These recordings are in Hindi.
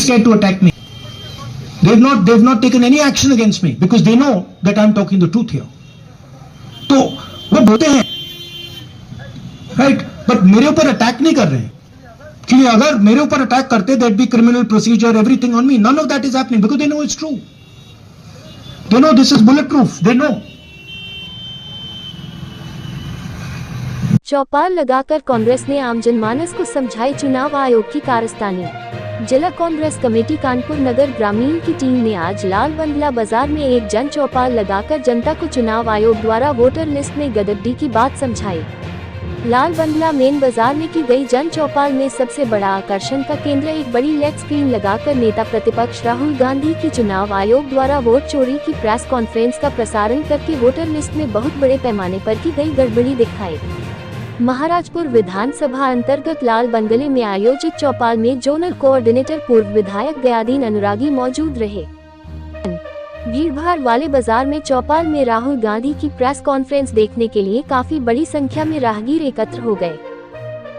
They're scared to attack me. They've not taken any action against me because they know that I'm talking the truth here. तो वो बोलते हैं, right? But मेरे ऊपर अटैक नहीं कर रहे हैं, क्योंकि अगर मेरे ऊपर अटैक करते, there'd be criminal procedure, everything on me. None of that is happening because they know it's true. They know this is bulletproof. They know. चौपाल लगाकर कांग्रेस ने आम जनमानस को समझाई चुनाव आयोग की कारस्तानी। जिला कांग्रेस कमेटी कानपुर नगर ग्रामीण की टीम ने आज लाल बंगला बाजार में एक जन चौपाल लगाकर जनता को चुनाव आयोग द्वारा वोटर लिस्ट में गड़बड़ी की बात समझाई। लाल बंगला मेन बाजार में की गई जन चौपाल में सबसे बड़ा आकर्षण का केंद्र एक बड़ी लेग स्क्रीन लगाकर नेता प्रतिपक्ष राहुल गांधी की चुनाव आयोग द्वारा वोट चोरी की प्रेस कॉन्फ्रेंस का प्रसारण करके वोटर लिस्ट में बहुत बड़े पैमाने पर की गई गड़बड़ी दिखाई। महाराजपुर विधानसभा अंतर्गत लाल बंगले में आयोजित चौपाल में जोनल कोऑर्डिनेटर पूर्व विधायक गयादीन अनुरागी मौजूद रहे। भीड़भाड़ वाले बाजार में चौपाल में राहुल गांधी की प्रेस कॉन्फ्रेंस देखने के लिए काफी बड़ी संख्या में राहगीर एकत्र हो गए।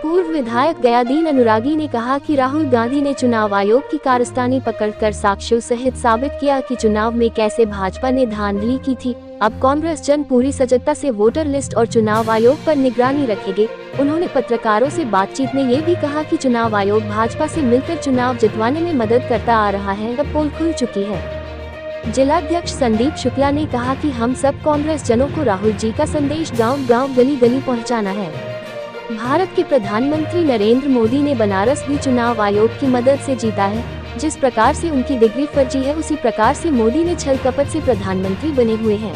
पूर्व विधायक गयादीन अनुरागी ने कहा कि राहुल गांधी ने चुनाव आयोग की कारस्तानी पकड़कर साक्ष्यों सहित साबित किया कि चुनाव में कैसे भाजपा ने धांधली की थी। अब कांग्रेस जन पूरी सजगता से वोटर लिस्ट और चुनाव आयोग पर निगरानी रखेगी। उन्होंने पत्रकारों से बातचीत में ये भी कहा कि चुनाव आयोग भाजपा से मिलकर चुनाव जितवाने में मदद करता आ रहा है। अब पोल खुल चुकी है। जिलाध्यक्ष संदीप शुक्ला ने कहा कि हम सब कांग्रेस जनों को राहुल जी का संदेश गांव-गांव गली-गली पहुंचाना है। भारत के प्रधानमंत्री नरेंद्र मोदी ने बनारस भी चुनाव आयोग की मदद से जीता है। जिस प्रकार से उनकी डिग्री फर्जी है, उसी प्रकार से मोदी ने छल कपट से प्रधानमंत्री बने हुए हैं।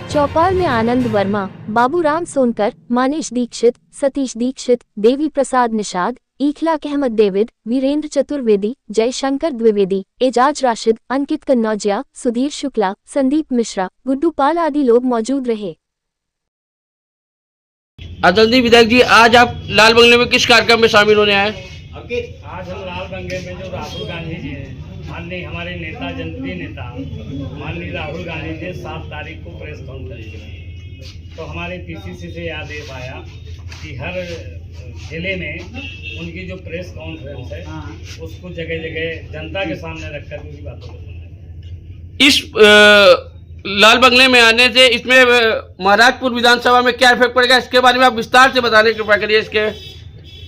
चौपाल में आनंद वर्मा, बाबूराम सोनकर, मानेश दीक्षित, सतीश दीक्षित, देवी प्रसाद निषाद, इखलाक अहमद डेविड, वीरेंद्र चतुर्वेदी, जयशंकर द्विवेदी, एजाज राशिद, अंकित कन्नौजिया, सुधीर शुक्ला, संदीप मिश्रा, गुड्डू पाल आदि लोग मौजूद रहे। अदलदी विधायक जी, आज आप लाल बंगले में किस कार्यक्रम में शामिल होने आए? आज हम लाल बंगले में जो राहुल गांधी जी हैं, माननीय हमारे नेता, जनप्रिय नेता माननीय राहुल गांधी जी 7 तारीख को प्रेस कॉन्फ्रेंस की, तो हमारे पीसीसी से आदेश आया कि हर जिले में उनकी जो प्रेस कॉन्फ्रेंस है उसको जगह जगह जनता के सामने रखकर उनकी बातों को सुना। इस लाल बंगले में आने से इसमें महाराजपुर विधानसभा में क्या इफेक्ट पड़ेगा, इसके बारे में आप विस्तार से बताने की कृपया करिए। इसके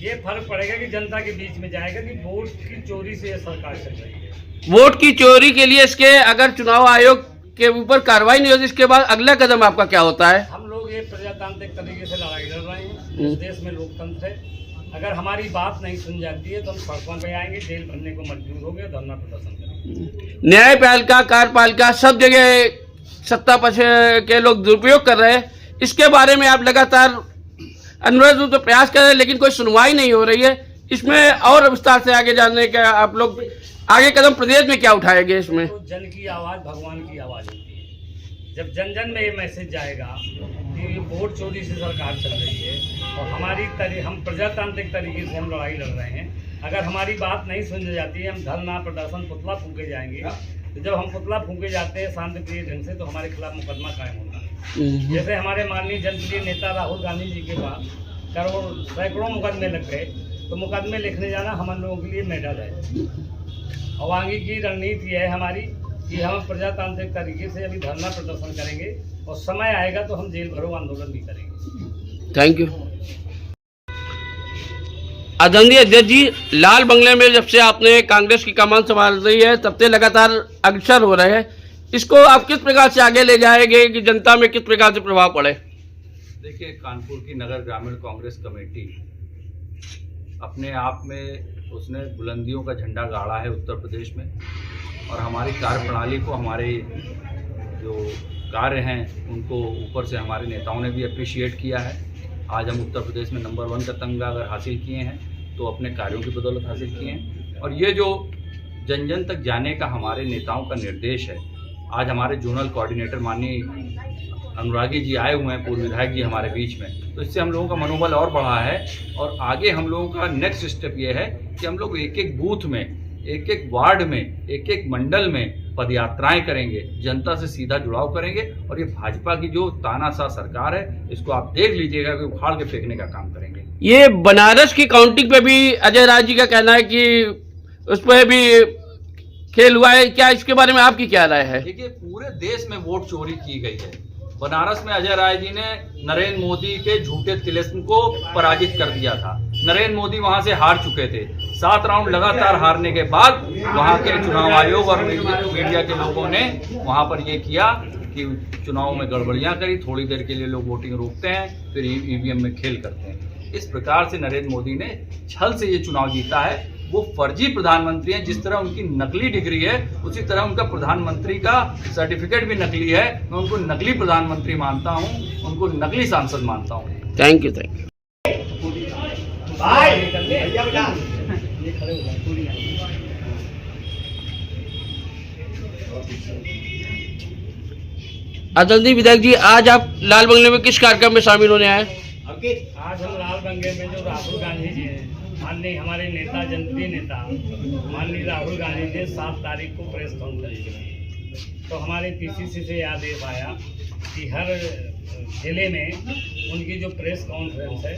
ये फर्क पड़ेगा कि जनता के बीच में जाएगा कि वोट की चोरी से ये सरकार चल रही है। वोट की चोरी के लिए इसके अगर चुनाव आयोग के ऊपर कार्रवाई नहीं होती, इसके बाद अगला कदम आपका क्या होता है? हम लोग ये प्रजातांत्रिक तरीके से लड़ाई लड़ रहे हैं। इस देश में लोकतंत्र है, अगर हमारी बात नहीं सुन जाती है तो हम सड़कों पे आएंगे, जेल भरने को मजबूर हो गए, धरना प्रदर्शन करेंगे। न्यायपालिका, कार्यपालिका सब जगह सत्ता पक्ष के लोग दुरुपयोग कर रहे हैं, इसके बारे में आप लगातार अनुरोध रूप से प्रयास कर रहे हैं, लेकिन कोई सुनवाई नहीं हो रही है। इसमें और विस्तार से आगे जानने का आप लोग आगे कदम प्रदेश में क्या उठाएंगे? इसमें तो जन की आवाज़ भगवान की आवाज़ होती है। जब जन जन में ये मैसेज जाएगा कि वोट चोरी से सरकार चल रही है और हम प्रजातांत्रिक तरीके से हम लड़ाई लड़ रहे हैं, अगर हमारी बात नहीं सुनी जाती है, हम धरना प्रदर्शन पुतला फूके जाएंगे। तो जब हम पुतला फूके जाते हैं शांतिप्रिय ढंग से, तो हमारे खिलाफ मुकदमा कायम होता है। जैसे हमारे माननीय जनप्रिय नेता राहुल गांधी जी के पास करोड़ सैकड़ों मुकदमे लग गए, तो मुकदमे लिखने जाना हम लोगों के लिए मेडल है। और आगे की रणनीति है हमारी कि हम प्रजातांत्रिक तरीके से अभी धरना प्रदर्शन करेंगे और समय आएगा तो हम जेल भरो आंदोलन भी करेंगे। Thank you. आदरणीय अध्यक्ष जी, लाल बंगले में जब से आपने कांग्रेस की कमान संभाल रही है तब से लगातार अग्रसर हो रहे हैं, इसको आप किस प्रकार से आगे ले जाएंगे कि जनता में किस प्रकार से प्रभाव पड़े? देखिए, कानपुर की नगर ग्रामीण कांग्रेस कमेटी अपने आप में उसने बुलंदियों का झंडा गाड़ा है उत्तर प्रदेश में, और हमारी कार्य प्रणाली को, हमारे जो कार्य हैं उनको ऊपर से हमारे नेताओं ने भी अप्रिशिएट किया है। आज हम उत्तर प्रदेश में नंबर 1 का तमगा अगर हासिल किए हैं तो अपने कार्यों की बदौलत हासिल किए हैं। और ये जो जन जन तक जाने का हमारे नेताओं का निर्देश है, आज हमारे जोनल कोऑर्डिनेटर माननीय अनुरागी जी आए हुए हैं, पूर्व विधायक जी हमारे बीच में, तो इससे हम लोगों का मनोबल और बढ़ा है। और आगे हम लोगों का नेक्स्ट स्टेप ये है कि हम लोग एक एक बूथ में, एक एक वार्ड में, एक एक मंडल में पदयात्राएं करेंगे, जनता से सीधा जुड़ाव करेंगे। और ये भाजपा की जो तानाशाह सरकार है, इसको आप देख लीजिएगा कि उखाड़ के फेंकने का काम करेंगे। ये बनारस की काउंटिंग पे भी अजय राय जी का कहना है कि उस पर भी खेल हुआ है, क्या इसके बारे में आपकी क्या राय है? देखिए, पूरे देश में वोट चोरी की गई है। बनारस में अजय राय जी ने नरेंद्र मोदी के झूठे तिलिस्म को पराजित कर दिया था। नरेंद्र मोदी वहां से हार चुके थे। 7 राउंड लगातार हारने के बाद वहां के चुनाव आयोग और मीडिया के लोगों ने वहां पर ये किया कि चुनाव में गड़बड़ियां करी। थोड़ी देर के लिए लोग वोटिंग रोकते हैं, फिर ईवीएम में खेल करते हैं। इस प्रकार से नरेंद्र मोदी ने छल से ये चुनाव जीता है। वो फर्जी प्रधानमंत्री हैं। जिस तरह उनकी नकली डिग्री है, उसी तरह उनका प्रधानमंत्री का सर्टिफिकेट भी नकली है। मैं उनको नकली प्रधानमंत्री मानता हूं, उनको नकली सांसद मानता हूं। Thank you, thank you. अदलजी विधायक जी, आज आप लाल बंगले में किस कार्यक्रम में शामिल होने आए? आज हम लाल बंगले में जो राहुल गांधी जी हैं, माननीय हमारे नेता, जनप्रिय नेता माननीय राहुल गांधी जी 7 तारीख को प्रेस कॉन्फ्रेंस की, तो हमारे पीसीसी से आदेश आया कि हर जिले में उनकी जो प्रेस कॉन्फ्रेंस है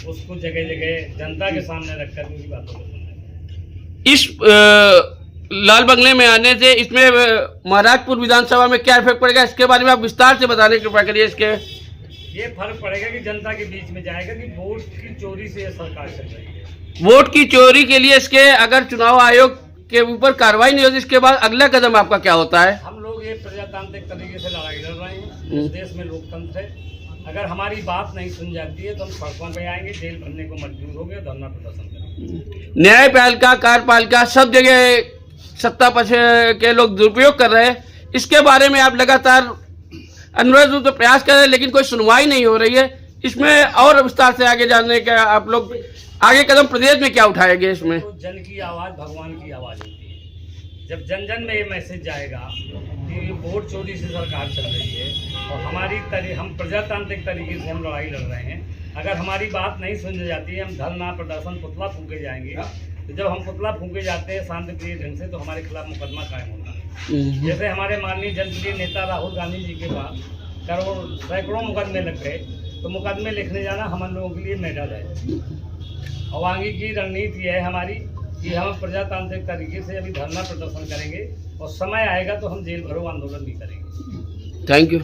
उसको जगह जगह जनता के सामने रखकर उनकी बातों को सुनना। इस लाल बंगले में आने से इसमें महाराजपुर विधानसभा में क्या इफेक्ट पड़ेगा, इसके बारे में आप विस्तार से बताने की कृपया करिए। इसके ये फर्क पड़ेगा कि जनता के बीच में जाएगा कि वोट की चोरी से ये सरकार चल रही है। वोट की चोरी के लिए इसके अगर चुनाव आयोग के ऊपर कार्रवाई नहीं होती, इसके बाद अगला कदम आपका क्या होता है? हम लोग ये प्रजातांत्रिक तरीके से लड़ाई लड़ रहे हैं। इस देश में लोकतंत्र है। अगर हमारी बात नहीं सुन जाती है तो हम सड़कों पे आएंगे, जेल भरने को मजबूर हो गए, धरना प्रदर्शन करेंगे। न्यायपालिका, कार्यपालिका, सब जगह सत्ता पक्ष के लोग दुरुपयोग कर रहे हैं। इसके बारे में आप लगातार अनुरोध तो प्रयास कर रहे हैं, लेकिन कोई सुनवाई नहीं हो रही है। इसमें और विस्तार से आगे जानने का आप लोग आगे कदम प्रदेश में क्या उठाएंगे? इसमें तो जन की आवाज़ भगवान की आवाज़ होती है। जब जन जन में ये मैसेज जाएगा कि वोट चोरी से सरकार चल रही है और हम प्रजातांत्रिक तरीके से हम लड़ाई लड़ रहे हैं, अगर हमारी बात नहीं सुनी जाती है, हम धरना प्रदर्शन पुतला फूके जाएंगे। तो जब हम पुतला फूके जाते हैं शांतिप्रिय ढंग से, तो हमारे खिलाफ मुकदमा कायम होता है। जैसे हमारे माननीय जनप्रिय नेता राहुल गांधी जी के पास करोड़ सैकड़ों मुकदमे लग गए, तो मुकदमे लिखने जाना हम लोगों के लिए मेडल है। और आगे की रणनीति है हमारी कि हम प्रजातांत्रिक तरीके से अभी धरना प्रदर्शन करेंगे और समय आएगा तो हम जेल भरो आंदोलन भी करेंगे। Thank you.